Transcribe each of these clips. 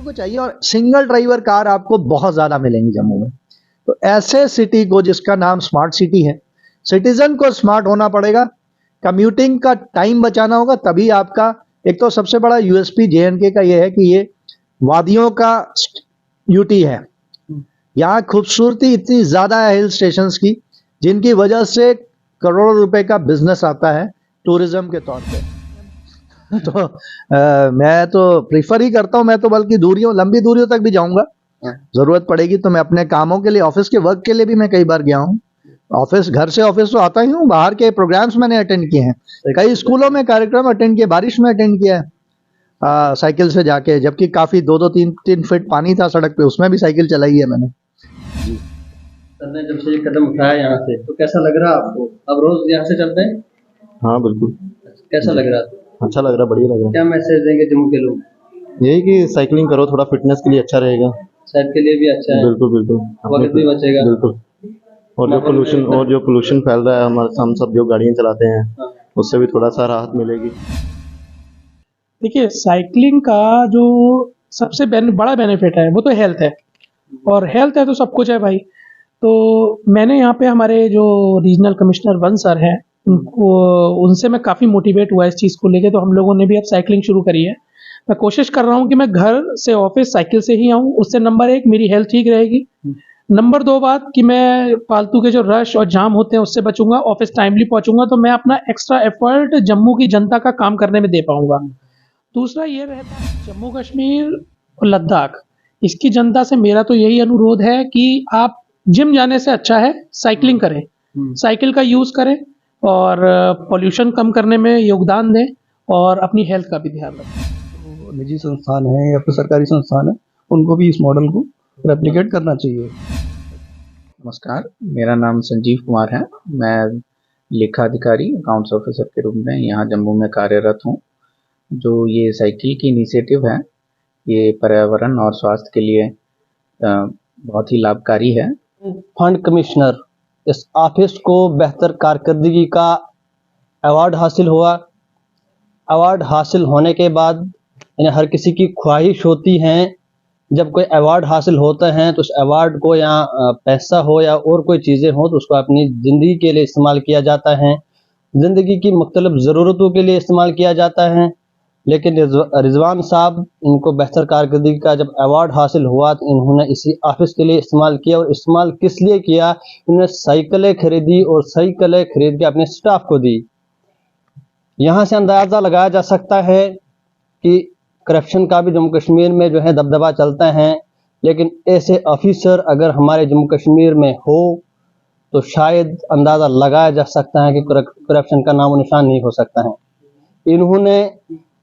को चाहिए और सिंगल ड्राइवर कार आपको बहुत ज्यादा मिलेंगी जम्मू में। तो ऐसे सिटी को, जिसका नाम स्मार्ट सिटी है, सिटीजन को स्मार्ट होना पड़ेगा, कम्यूटिंग का टाइम बचाना होगा, तभी आपका, एक तो सबसे बड़ा यूएसपी जेएनके का ये है कि ये वादियों का यूटी है। यहाँ खूबसूरती इतनी ज्यादा है हिल स्टेशंस की, जिनकी वजह से करोड़ों रुपए का बिजनेस आता है टूरिज्म के तौर पे। तो मैं तो प्रीफर ही करता हूँ, मैं तो बल्कि लंबी दूरियों तक भी जाऊंगा, जरूरत पड़ेगी तो। मैं अपने कामों के लिए, ऑफिस के वर्क के लिए भी मैं कई बार गया हूँ। ऑफिस, घर से ऑफिस तो आता ही हूँ, बाहर के प्रोग्राम्स मैंने अटेंड किए हैं, कई स्कूलों में कार्यक्रम अटेंड किए, बारिश में अटेंड किया है साइकिल से जाके, जबकि काफी 2-3 फीट पानी था सड़क पे, उसमें भी साइकिल चलाई है मैंने। सर ने जब से ये कदम उठाया यहाँ से, तो कैसा लग रहा आपको? अब रोज यहाँ से चलते हैं? हाँ बिल्कुल। कैसा लग रहा है? अच्छा लग रहा, बढ़िया लग रहा। क्या मैसेज देंगे जम्मू के लोग? यही कि साइकिलिंग करो, थोड़ा फिटनेस के लिए अच्छा रहेगा, सेहत के लिए भी अच्छा है। बिल्कुल बिल्कुल, वक्त भी बचेगा, बिल्कुल। और जो पोल्यूशन फैल रहा है हमारे, हम सब जो गाड़ियाँ चलाते हैं, उससे भी थोड़ा सा राहत मिलेगी। देखिए, साइकिलिंग का जो सबसे बड़ा बेनिफिट है वो तो हेल्थ है, और हेल्थ है तो सब कुछ है भाई। तो मैंने यहाँ पे हमारे जो रीजनल कमिश्नर वन सर हैं, उनसे मैं काफ़ी मोटिवेट हुआ इस चीज़ को लेके, तो हम लोगों ने भी अब साइकिलिंग शुरू करी है। मैं कोशिश कर रहा हूँ कि मैं घर से ऑफिस साइकिल से ही आऊँ, उससे नंबर 1 मेरी हेल्थ ठीक रहेगी, नंबर 2 बात कि मैं फालतू के जो रश और जाम होते हैं उससे बचूंगा, ऑफिस टाइमली पहुंचूंगा, तो मैं अपना एक्स्ट्रा एफर्ट जम्मू की जनता का काम करने में दे पाऊंगा। दूसरा ये रहता है, जम्मू कश्मीर और लद्दाख, इसकी जनता से मेरा तो यही अनुरोध है कि आप जिम जाने से अच्छा है साइकिलिंग करें, साइकिल का यूज़ करें और पॉल्यूशन कम करने में योगदान दें, और अपनी हेल्थ का भी ध्यान रखें। निजी संस्थान है या फिर सरकारी संस्थान है, उनको भी इस मॉडल को रेप्लिकेट करना चाहिए। नमस्कार, मेरा नाम संजीव कुमार है। मैं लेखाधिकारी अकाउंट्स ऑफिसर के रूप में यहाँ जम्मू में कार्यरत हूँ। जो ये साइकिल की इनिशिएटिव है, ये पर्यावरण और स्वास्थ्य के लिए बहुत ही लाभकारी है। फंड कमिश्नर, इस ऑफिस को बेहतर कारकर्दगी का अवार्ड हासिल हुआ। अवार्ड हासिल होने के बाद हर किसी की ख्वाहिश होती है, जब कोई अवार्ड हासिल होता है तो उस अवार्ड को या पैसा हो या और कोई चीज़ें हो तो उसको अपनी ज़िंदगी के लिए इस्तेमाल किया जाता है, ज़िंदगी की मुख्तलिफ ज़रूरतों के लिए इस्तेमाल किया जाता है। लेकिन रिजवान साहब, इनको बेहतर कारकर्दगी का जब अवार्ड हासिल हुआ तो इन्होंने इसी ऑफिस के लिए इस्तेमाल किया। और इस्तेमाल किस लिए किया? इन्होंने साइकिलें खरीदी और साइकिलें खरीद के अपने स्टाफ को दी। यहाँ से अंदाज़ा लगाया जा सकता है कि करप्शन का भी जम्मू कश्मीर में जो है दबदबा चलता है, लेकिन ऐसे ऑफिसर अगर हमारे जम्मू कश्मीर में हो तो शायद अंदाज़ा लगाया जा सकता है कि करप्शन का नामो निशान नहीं हो सकता है। इन्होंने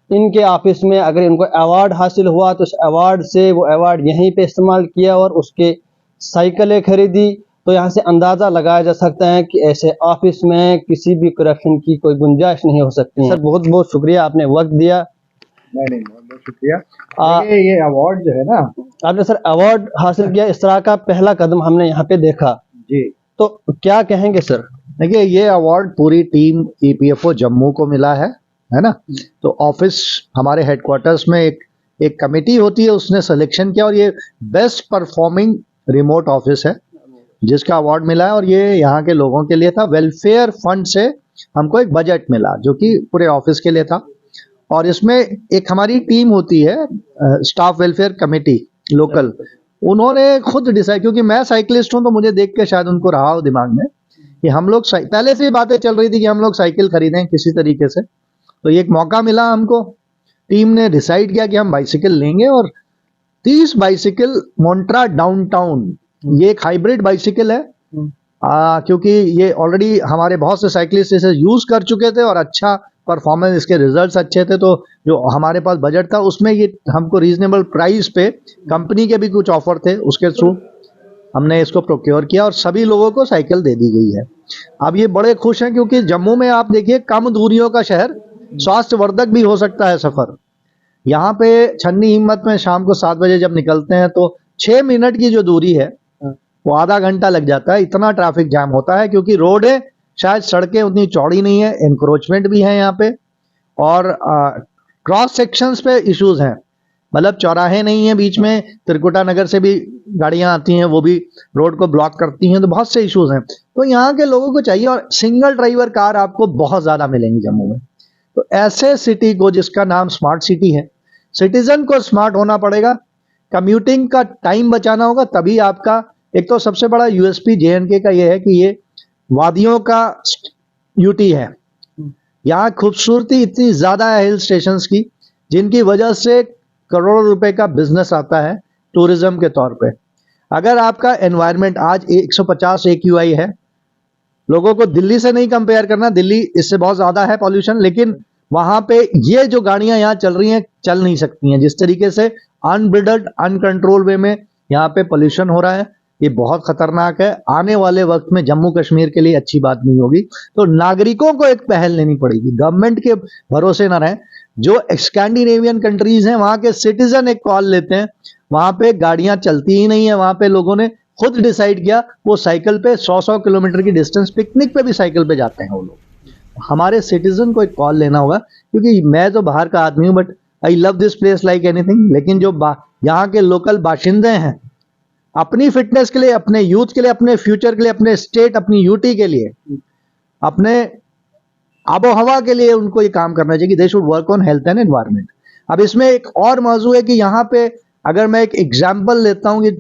इनके ऑफिस में अगर इनको अवार्ड हासिल हुआ तो उस अवार्ड से वो अवार्ड यहीं पे इस्तेमाल किया और उसके साइकिलें खरीदी। तो यहाँ से अंदाज़ा लगाया जा सकता है कि ऐसे ऑफिस में किसी भी करप्शन की कोई गुंजाइश नहीं हो सकती। सर बहुत बहुत शुक्रिया, आपने वक्त दिया। नहीं, बहुत बहुत शुक्रिया। ये अवार्ड जो है ना, आपने सर अवार्ड हासिल किया, इस तरह का पहला कदम हमने यहाँ पे देखा जी, तो क्या कहेंगे सर? देखिए, ये अवार्ड पूरी टीम ईपीएफओ जम्मू को मिला है ना। तो ऑफिस, हमारे हेडक्वार्टर्स में एक कमेटी होती है, उसने सिलेक्शन किया और ये बेस्ट परफॉर्मिंग रिमोट ऑफिस है जिसका अवार्ड मिला है। और ये यहाँ के लोगों के लिए था, वेलफेयर फंड से हमको एक बजट मिला जो कि पूरे ऑफिस के लिए था। और इसमें एक हमारी टीम होती है, स्टाफ वेलफेयर कमेटी लोकल, उन्होंने खुद डिसाइड, क्योंकि मैं साइकिलिस्ट हूँ तो मुझे देख के शायद उनको रहा हो दिमाग में कि हम लोग पहले से ही बातें चल रही थी कि हम लोग साइकिल खरीदें किसी तरीके से। तो ये एक मौका मिला हमको, टीम ने डिसाइड किया कि हम बाइसिकल लेंगे और 30 बाइसिकल मोन्ट्रा डाउनटाउन, ये एक हाइब्रिड बाइसिकल है, क्योंकि ये ऑलरेडी हमारे बहुत से साइकिलिस्ट इसे यूज कर चुके थे और अच्छा परफॉर्मेंस, इसके रिजल्ट्स अच्छे थे। तो जो हमारे पास बजट था उसमें ये हमको रीजनेबल प्राइस पे, कंपनी के भी कुछ ऑफर थे, उसके थ्रू हमने इसको प्रोक्योर किया और सभी लोगों को साइकिल दे दी गई है। अब ये बड़े खुश हैं क्योंकि जम्मू में आप देखिए, कम दूरियों का शहर, स्वास्थ्यवर्धक भी हो सकता है सफर। यहाँ पे छन्नी हिम्मत में शाम को 7 बजे जब निकलते हैं तो 6 मिनट की जो दूरी है वो आधा घंटा लग जाता है, इतना ट्रैफिक जाम होता है। क्योंकि रोड है, शायद सड़कें उतनी चौड़ी नहीं है, एनक्रोचमेंट भी है यहाँ पे, और क्रॉस सेक्शंस पे इश्यूज हैं। मतलब चौराहे नहीं है बीच में, त्रिकुटा नगर से भी गाड़ियां आती हैं, वो भी रोड को ब्लॉक करती हैं, तो बहुत से इश्यूज हैं। तो यहाँ के लोगों को चाहिए, और सिंगल ड्राइवर कार आपको बहुत ज्यादा मिलेंगी जम्मू में। तो ऐसे सिटी को, जिसका नाम स्मार्ट सिटी है, सिटीजन को स्मार्ट होना पड़ेगा, कम्यूटिंग का टाइम बचाना होगा, तभी आपका, एक तो सबसे बड़ा यूएसपी जेएनके का ये है कि ये वादियों का यूटी है। यहाँ खूबसूरती इतनी ज्यादा है हिल स्टेशंस की, जिनकी वजह से करोड़ों रुपए का बिजनेस आता है टूरिज्म के तौर पे। अगर आपका एनवायरनमेंट आज 150 AQI है, लोगों को दिल्ली से नहीं कंपेयर करना, दिल्ली इससे बहुत ज्यादा है पॉल्यूशन, लेकिन वहां पे ये जो गाड़ियां यहाँ चल रही हैं चल नहीं सकती हैं। जिस तरीके से अनब्रिडल्ड अनकंट्रोल वे में यहाँ पे पॉल्यूशन हो रहा है, ये बहुत खतरनाक है। आने वाले वक्त में जम्मू कश्मीर के लिए अच्छी बात नहीं होगी। तो नागरिकों को एक पहल लेनी पड़ेगी, गवर्नमेंट के भरोसे न रहें। जो स्कैंडिनेवियन कंट्रीज हैं, वहां के सिटीजन एक कॉल लेते हैं, वहां पे गाड़ियां चलती ही नहीं है, वहां पे लोगों ने खुद डिसाइड किया, वो साइकिल पे 100-100 किलोमीटर की डिस्टेंस, पिकनिक पे भी साइकिल पे जाते हैं वो लोग। हमारे सिटीजन को एक कॉल लेना होगा, क्योंकि मैं तो बाहर का आदमी हूं, but I love this place like anything. लेकिन जो यहाँ के लोकल बाशिंदे हैं, अपनी फिटनेस के लिए, अपने यूथ के लिए, अपने फ्यूचर के लिए, अपने स्टेट, अपनी यूटी के लिए, अपने आबो हवा के लिए उनको ये काम करना चाहिए कि they should work on health and environment. अब इसमें एक और मौजू है कि यहाँ पे अगर मैं एक एग्जाम्पल लेता हूँ कि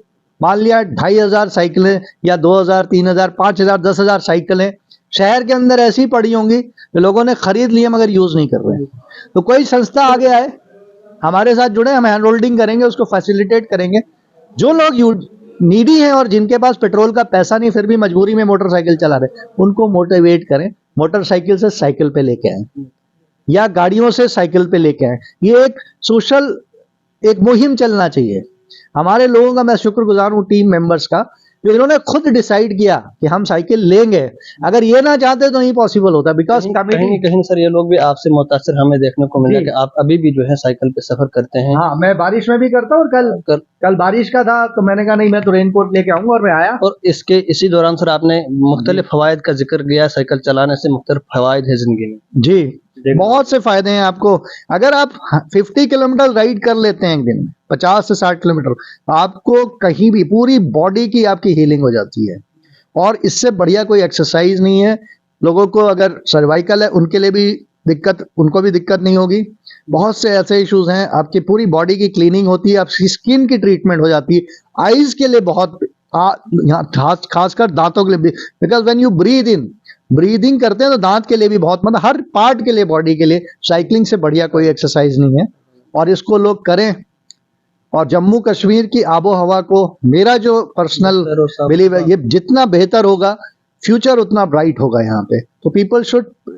मान लिया 2500 साइकिलें या 2000, 3000, 5000, 10,000 साइकिलें शहर के अंदर ऐसी पड़ी होंगी कि लोगों ने खरीद लिए मगर यूज नहीं कर रहे हैं। तो कोई संस्था आगे आए, हमारे साथ जुड़े, हम हैंड होल्डिंग करेंगे, उसको फैसिलिटेट करेंगे। जो लोग नीडी हैं और जिनके पास पेट्रोल का पैसा नहीं, फिर भी मजबूरी में मोटरसाइकिल चला रहे, उनको मोटिवेट करें, मोटरसाइकिल से साइकिल पे लेके आए या गाड़ियों से साइकिल पे लेके आए। ये एक सोशल एक मुहिम चलना चाहिए। हमारे लोगों का मैं शुक्रगुजार हूँ, टीम मेंबर्स का, जो इन्होंने खुद डिसाइड किया कि हम साइकिल लेंगे। अगर ये ना चाहते तो नहीं पॉसिबल होता, बिकॉज कहीं कहीं सर ये लोग भी आपसे मुतासिर हमें देखने को मिला कि आप अभी भी जो है साइकिल पे सफर करते हैं। हाँ, मैं बारिश में भी करता हूँ, और कल बारिश का था तो मैंने कहा नहीं, मैं तो रेनकोट लेके आऊंगा, और मैं आया। और इसी दौरान सर आपने मुख्तलिफ फवायद का जिक्र किया, साइकिल चलाने से मुख्तलिफ फवायद है जिंदगी में। जी, बहुत से फायदे हैं आपको। अगर आप 50 किलोमीटर राइड कर लेते हैं एक दिन में, 50 से 60 किलोमीटर, आपको कहीं भी पूरी बॉडी की आपकी हीलिंग हो जाती है। और इससे बढ़िया कोई एक्सरसाइज नहीं है। लोगों को अगर सर्वाइकल है उनके लिए भी दिक्कत, उनको भी दिक्कत नहीं होगी। बहुत से ऐसे इश्यूज हैं, आपकी पूरी बॉडी की क्लीनिंग होती है, आपकी स्किन की ट्रीटमेंट हो जाती है, आईज के लिए बहुत, खासकर दांतों के लिए, बिकॉज व्हेन यू ब्रीदिंग करते हैं तो दांत के लिए भी बहुत, मतलब हर पार्ट के लिए, बॉडी के लिए साइकिलिंग से बढ़िया कोई एक्सरसाइज नहीं है। और इसको लोग करें। और जम्मू कश्मीर की आबो हवा को, मेरा जो पर्सनल बिलीव है, ये जितना बेहतर होगा फ्यूचर उतना ब्राइट होगा यहाँ पे। तो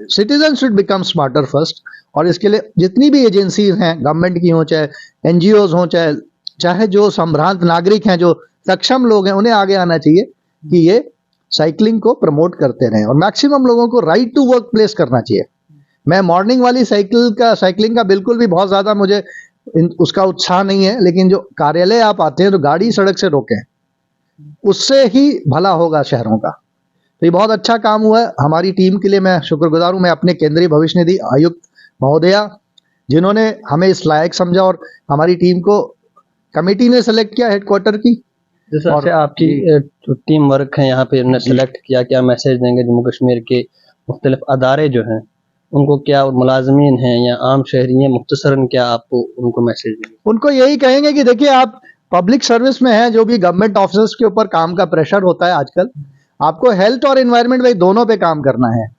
citizen should become smarter first. और इसके लिए जितनी भी एजेंसीज हैं, गवर्नमेंट की हो चाहे एनजीओज हो, चाहे जो संभ्रांत नागरिक हैं, जो सक्षम लोग हैं, उन्हें आगे आना चाहिए कि ये साइकिलिंग को प्रमोट करते रहें। और मैक्सिमम लोगों को राइड टू वर्क प्लेस करना चाहिए। मैं मॉर्निंग वाली साइकिलिंग का बिल्कुल भी बहुत ज्यादा मुझे उसका उत्साह नहीं है, लेकिन जो कार्यालय आप आते हैं तो गाड़ी सड़क से रोकें, उससे ही भला होगा शहरों का। तो ये बहुत अच्छा काम हुआ है हमारी टीम के लिए, मैं शुक्रगुजार हूं। मैं अपने केंद्रीय भविष्य निधि आयुक्त महोदया, जिन्होंने हमें इस लायक समझा, और हमारी टीम को कमेटी ने सेलेक्ट किया हेडक्वार्टर की। और आपकी टीम वर्क है यहाँ पे, उन्होंने सेलेक्ट किया, क्या मैसेज देंगे जम्मू कश्मीर के मुख्तलिफ अदारे जो हैं उनको, क्या मुलाजमीन हैं या आम शहरी हैं, मुख्तसरन क्या आपको उनको मैसेज देंगे? उनको यही कहेंगे कि देखिए, आप पब्लिक सर्विस में हैं, जो भी गवर्नमेंट ऑफिसर्स के ऊपर काम का प्रेशर होता है आजकल, आपको हेल्थ और एनवायरनमेंट भाई दोनों पे काम करना है।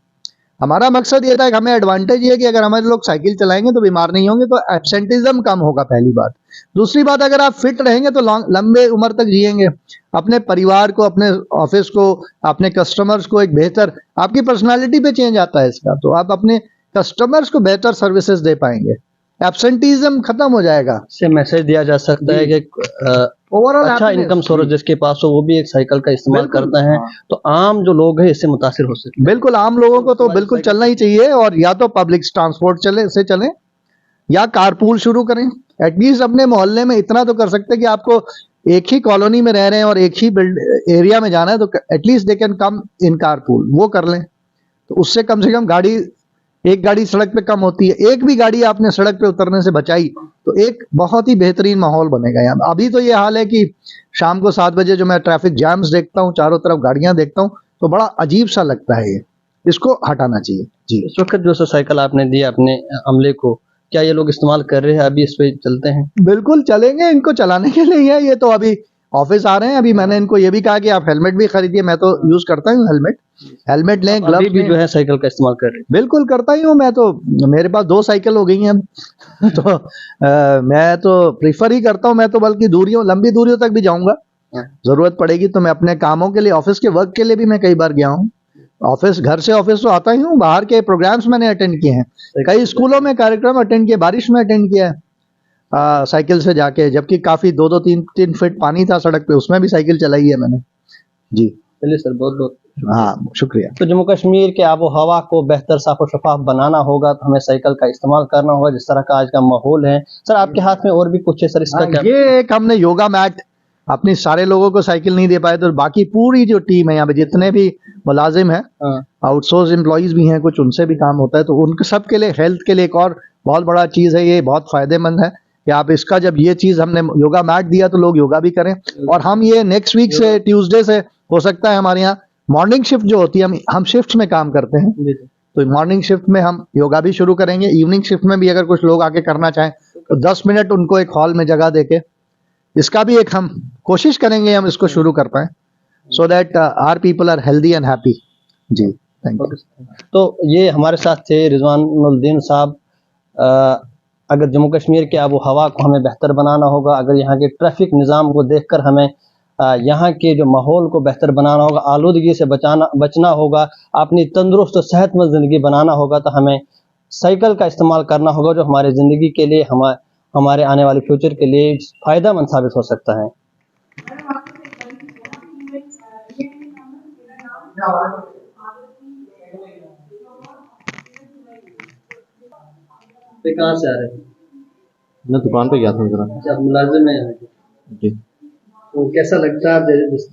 हमारा मकसद ये था कि हमें एडवांटेज ये कि अगर हमारे लोग साइकिल चलाएंगे तो बीमार नहीं होंगे, तो एब्सेंटिज्म कम होगा, पहली बात। दूसरी बात, अगर आप फिट रहेंगे तो लंबे उम्र तक जिएंगे, अपने परिवार को, अपने ऑफिस को, अपने कस्टमर्स को एक बेहतर, आपकी पर्सनालिटी पे चेंज आता है इसका, तो आप अपने कस्टमर्स को बेहतर सर्विसेज दे पाएंगे, एब्सेंटिज्म खत्म हो जाएगा। इससे मैसेज दिया जा सकता है कि ओवरऑल अच्छा इनकम सोर्स जिसके पास हो वो भी एक साइकिल का इस्तेमाल करता है, तो आम जो लोग हैं इससे मुतासिर हो सकते हैं। बिल्कुल, आम लोगों को तो बिल्कुल चलना ही चाहिए, और या तो पब्लिक ट्रांसपोर्ट चलें या कारपूल शुरू करें। एटलीस्ट अपने मोहल्ले में इतना तो कर सकते हैं कि आपको एक ही कॉलोनी में रह रहे हैं और एक ही एरिया में जाना है, तो at least they can come in carpool, वो कर लें। तो उससे कम से कम एक गाड़ी सड़क पे कम होती है। एक भी गाड़ी आपने सड़क पे उतरने से बचाई तो एक बहुत ही बेहतरीन माहौल बनेगा यहाँ। अभी तो ये हाल है कि शाम को 7 बजे जो मैं ट्रैफिक जैम्स देखता हूँ, चारों तरफ गाड़ियां देखता हूँ, तो बड़ा अजीब सा लगता है। ये इसको हटाना चाहिए जी। इस वक्त जो साइकिल आपने दिया अपने अमले को, क्या ये लोग इस्तेमाल कर रहे हैं, अभी इस पे चलते हैं? बिल्कुल चलेंगे, इनको चलाने के लिए ही है। ये तो अभी ऑफिस आ रहे हैं, अभी मैंने इनको ये भी कहा कि आप हेलमेट भी खरीदिए। मैं तो यूज करता हूँ हेलमेट लें, अभी ग्लव्स भी लें। जो है साइकिल का इस्तेमाल कर रहे हैं? बिल्कुल करता ही हूँ मैं तो, मेरे पास 2 साइकिल हो गई हैं अब तो मैं तो प्रीफर ही करता हूँ। मैं तो बल्कि लंबी दूरियों तक भी जाऊंगा, जरूरत पड़ेगी तो। मैं अपने कामों के लिए, ऑफिस के वर्क के लिए भी मैं कई बार गया हूँ। ऑफिस, घर से ऑफिस तो आता ही हूँ, बाहर के प्रोग्राम्स मैंने अटेंड किए हैं, कई स्कूलों में कार्यक्रम अटेंड किए, बारिश में अटेंड किया है साइकिल से जाके, जबकि काफी 2-3 फीट पानी था सड़क पे, उसमें भी साइकिल चलाई है मैंने जी। चलिए सर, बहुत बहुत हाँ शुक्रिया। तो जम्मू कश्मीर के आबो हवा को बेहतर साफ और शफाफ बनाना होगा तो हमें साइकिल का इस्तेमाल करना होगा, जिस तरह का आज का माहौल है। सर आपके हाथ में और भी कुछ है सर, इसका क्या? ये एक हमने योगा मैट अपनी सारे लोगों को साइकिल नहीं दे पाए, तो बाकी पूरी जो टीम है यहाँ पे, जितने भी मुलाजिम हैं, आउटसोर्स एम्प्लॉइज भी हैं कुछ, उनसे भी काम होता है, तो उनके सब के लिए, हेल्थ के लिए एक और बहुत बड़ा चीज है, ये बहुत फायदेमंद है कि आप इसका, जब ये चीज हमने योगा मैट दिया तो लोग योगा भी करें। और हम ये नेक्स्ट वीक से, ट्यूसडे से हो सकता है, हमारे यहाँ मॉर्निंग शिफ्ट जो होती है, हम शिफ्ट में काम करते हैं, तो मॉर्निंग शिफ्ट में हम योगा भी शुरू करेंगे। इवनिंग शिफ्ट में भी अगर कुछ लोग आके करना चाहें तो 10 मिनट उनको एक हॉल में जगह देके, इसका भी एक हम कोशिश करेंगे हम इसको शुरू कर पाए, so that our people are healthy and happy जी। Thank you. तो ये हमारे साथ थे रिजवानुद्दीन साहब। अगर जम्मू कश्मीर के आबो हवा को हमें बेहतर बनाना होगा, अगर यहाँ के ट्रैफिक निज़ाम को देखकर हमें यहाँ के जो माहौल को बेहतर बनाना होगा, आलूदगी से बचना होगा, अपनी तंदुरुस्त और सेहतमंद ज़िंदगी बनाना होगा, तो हमें साइकिल का इस्तेमाल करना होगा, जो हमारे ज़िंदगी के लिए, हमारे आने वाले फ्यूचर के लिए फ़ायदेमंद साबित हो सकता है। तो कहाँ से आ रहे हैं? मैं दुकान पे गया था जरा। अच्छा, मुलाजिम है यहाँ के? जी। तो कैसा लगता है जिस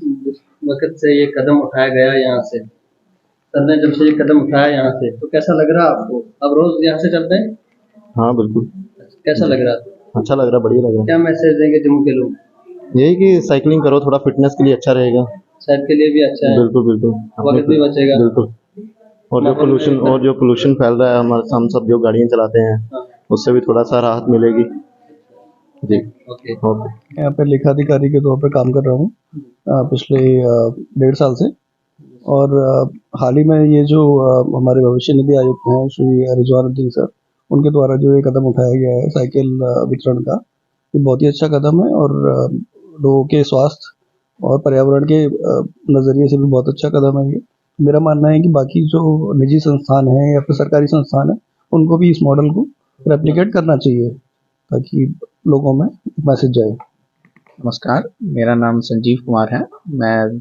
वक्त से ये कदम उठाया गया यहाँ से, सर ने जब से ये कदम उठाया यहाँ से, तो कैसा लग रहा है आपको? अब रोज यहाँ से चलते हैं? हाँ बिल्कुल। कैसा लग रहा है? अच्छा लग रहा है, बढ़िया लग रहा क्या मैसेज देंगे जम्मू के लोग? है। यही कि साइकिलिंग करो, थोड़ा फिटनेस के लिए अच्छा रहेगा। सेहत के लिए भी अच्छा है, बिल्कुल बिल्कुल। वक्त भी बचेगा। बिल्कुल। और जो पोल्यूशन फैल रहा है, हम सब जो गाड़ियाँ चलाते हैं, उससे भी थोड़ा सा राहत मिलेगी जी। ओके। ओके। यहाँ पे लेखाधिकारी के तौर पे काम कर रहा हूँ पिछले 1.5 साल से। और हाल ही में ये जो हमारे भविष्य निधि आयुक्त हैं श्री रिजवानुद्दीन सर, उनके द्वारा जो ये कदम उठाया गया है साइकिल वितरण का, ये बहुत ही अच्छा कदम है और लोगों के स्वास्थ्य और पर्यावरण के नज़रिए से भी बहुत अच्छा कदम है ये। मेरा मानना है कि बाकी जो निजी संस्थान हैं या फिर सरकारी संस्थान हैं, उनको भी इस मॉडल को रेप्लिकेट करना चाहिए ताकि लोगों में मैसेज जाए। नमस्कार, मेरा नाम संजीव कुमार है। मैं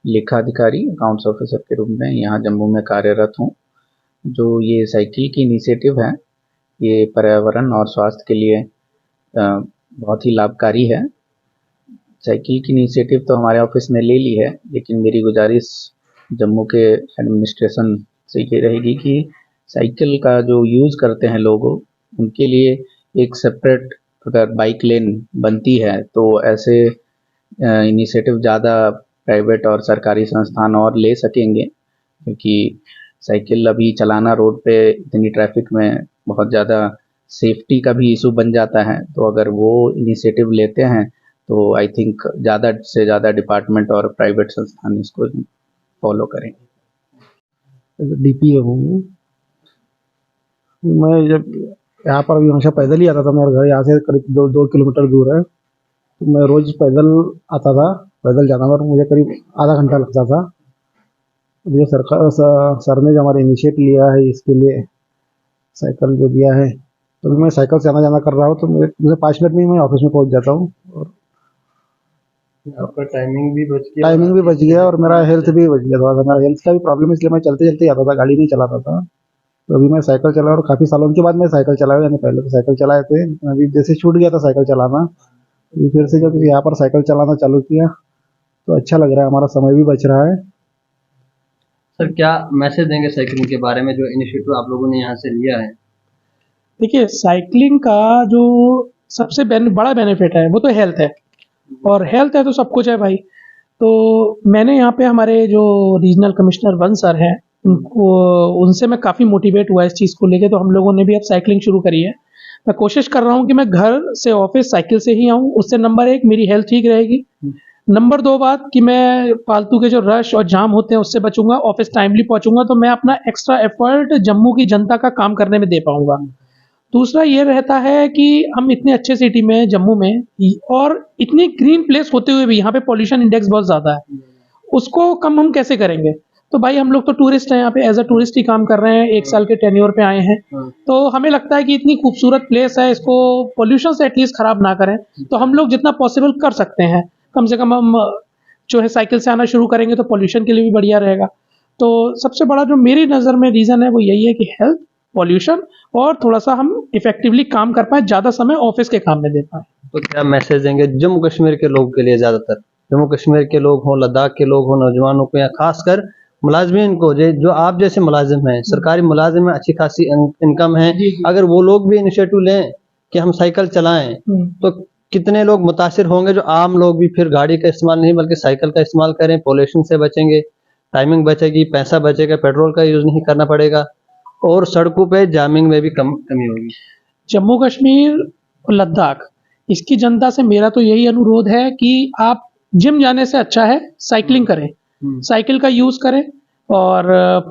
लेखाधिकारी अकाउंट्स ऑफिसर के रूप में यहाँ जम्मू में कार्यरत हूँ। जो ये साइकिल की इनिशिएटिव है, ये पर्यावरण और स्वास्थ्य के लिए बहुत ही लाभकारी है। साइकिल की इनिशिएटिव तो हमारे ऑफिस ने ले ली है, लेकिन मेरी गुजारिश जम्मू के एडमिनिस्ट्रेशन से ये रहेगी कि साइकिल का जो यूज़ करते हैं लोग, उनके लिए एक सेपरेट अगर बाइक लेन बनती है तो ऐसे इनिशिएटिव ज़्यादा प्राइवेट और सरकारी संस्थान और ले सकेंगे, क्योंकि साइकिल अभी चलाना रोड पे इतनी ट्रैफिक में बहुत ज़्यादा सेफ्टी का भी इशू बन जाता है। तो अगर वो इनिशिएटिव लेते हैं तो आई थिंक ज़्यादा से ज़्यादा डिपार्टमेंट और प्राइवेट संस्थान इसको फॉलो करेंगे। डीपी हूँ मैं। जब यहाँ पर अभी हमेशा पैदल ही आता था, मेरा घर यहाँ से करीब 2 किलोमीटर दूर है, तो मैं रोज पैदल आता था, पैदल जाना था, मुझे करीब आधा घंटा लगता था। मुझे सर ने जो हमारा इनिशिएट लिया है इसके लिए साइकिल जो दिया है, तो मैं साइकिल से आना जाना कर रहा हूँ, तो मुझे 5 मिनट में ही मैं ऑफिस में पहुँच जाता हूँ और आपका टाइमिंग भी बच गया और मेरा हेल्थ भी बच गया। थोड़ा सा मेरा हेल्थ का भी प्रॉब्लम, इसलिए मैं चलते चलते आता था, गाड़ी नहीं चलाता था। तो अभी मैं साइकिल चला और काफ़ी सालों के बाद मैं साइकिल चलाया, यानी पहले तो साइकिल चलाए थे, अभी जैसे छूट गया था साइकिल चलाना, अभी फिर से जब यहाँ पर साइकिल चलाना चालू किया तो अच्छा लग रहा है, हमारा समय भी बच रहा है। सर क्या मैसेज देंगे साइकिलिंग के बारे में, जो इनिशिएटिव आप लोगों ने यहाँ से लिया है? देखिए, साइकिलिंग का जो सबसे बड़ा बेनिफिट है वो तो हेल्थ है, और हेल्थ है तो सब कुछ है भाई। तो मैंने यहाँ पे हमारे जो रीजनल कमिश्नर वन सर हैं उनको उनसे मैं काफ़ी मोटिवेट हुआ इस चीज़ को लेके, तो हम लोगों ने भी अब साइकिलिंग शुरू करी है। मैं कोशिश कर रहा हूँ कि मैं घर से ऑफिस साइकिल से ही आऊँ, उससे नंबर 1 मेरी हेल्थ ठीक रहेगी, नंबर 2 बात कि मैं फालतू के जो रश और जाम होते हैं उससे बचूंगा, ऑफिस टाइमली पहुंचूंगा, तो मैं अपना एक्स्ट्रा एफर्ट जम्मू की जनता का काम करने में दे पाऊंगा। दूसरा ये रहता है कि हम इतने अच्छे सिटी में जम्मू में और इतनी ग्रीन प्लेस होते हुए भी यहाँ पे पॉल्यूशन इंडेक्स बहुत ज़्यादा है, उसको कम हम कैसे करेंगे? तो भाई हम लोग तो टूरिस्ट हैं, यहाँ पे एज अ टूरिस्ट ही काम कर रहे हैं, 1 साल के टेन्योर पे आए हैं, तो हमें लगता है कि इतनी खूबसूरत प्लेस है, इसको पॉल्यूशन से एटलीस्ट खराब ना करें। तो हम लोग जितना पॉसिबल कर सकते हैं, कम से कम हम जो है साइकिल से आना शुरू करेंगे तो पॉल्यूशन के लिए भी बढ़िया रहेगा। तो सबसे बड़ा जो मेरी नज़र में रीज़न है वो यही है कि हेल्थ, पॉल्यूशन और थोड़ा सा हम इफेक्टिवली काम कर पाए, ज़्यादा समय ऑफिस के काम में दे पाए। तो क्या मैसेज देंगे जम्मू कश्मीर के लोगों के लिए, ज़्यादातर जम्मू कश्मीर के लोग हों, लद्दाख के लोग हों, नौजवानों को या खासकर मुलाजमीन को, जो आप जैसे मुलाजिम हैं, सरकारी मुलाजिम में अच्छी खासी इनकम है, अगर वो लोग भी इनिशिएटिव लें कि हम साइकिल चलाएं तो कितने लोग मुतासिर होंगे, जो आम लोग भी फिर गाड़ी का इस्तेमाल नहीं बल्कि साइकिल का इस्तेमाल करें, पोल्यूशन से बचेंगे, टाइमिंग बचेगी, पैसा बचेगा, पेट्रोल का यूज़ नहीं करना पड़ेगा और सड़कों पे जामिंग में भी कमी होगी। जम्मू कश्मीर और लद्दाख, इसकी जनता से मेरा तो यही अनुरोध है कि आप जिम जाने से अच्छा है साइकिलिंग करें, साइकिल का यूज़ करें और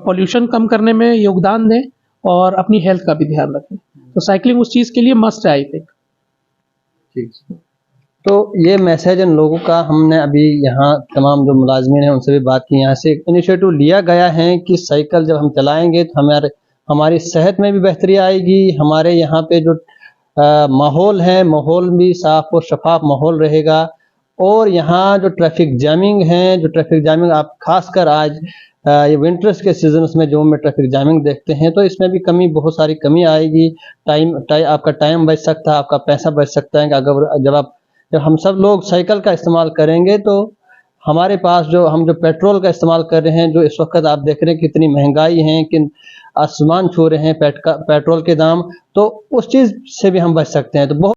पॉल्यूशन कम करने में योगदान दें और अपनी हेल्थ का भी ध्यान रखें। तो साइकिलिंग उस चीज़ के लिए मस्ट है आई थिंक। तो ये मैसेज इन लोगों का हमने अभी यहाँ तमाम जो मुलाजमीन हैं उनसे भी बात की, यहाँ से इनिशिएटिव लिया गया है कि साइकिल जब हम चलाएंगे तो हमारी सेहत में भी बेहतरी आएगी, हमारे यहाँ पे जो माहौल है, माहौल भी साफ और शफाफ माहौल रहेगा और यहाँ जो ट्रैफिक जामिंग आप खासकर आज ये विंटर्स के सीजन में जो में ट्रैफिक जामिंग देखते हैं, तो इसमें भी बहुत सारी कमी आएगी। आपका टाइम बच सकता है, आपका पैसा बच सकता है कि अगर जब हम सब लोग साइकिल का इस्तेमाल करेंगे तो हमारे पास हम जो पेट्रोल का इस्तेमाल कर रहे हैं, जो इस वक्त आप देख रहे हैं कितनी महंगाई है, कि आसमान छू रहे हैं पेट्रोल के दाम, तो उस चीज़ से भी हम बच सकते हैं। तो बहुत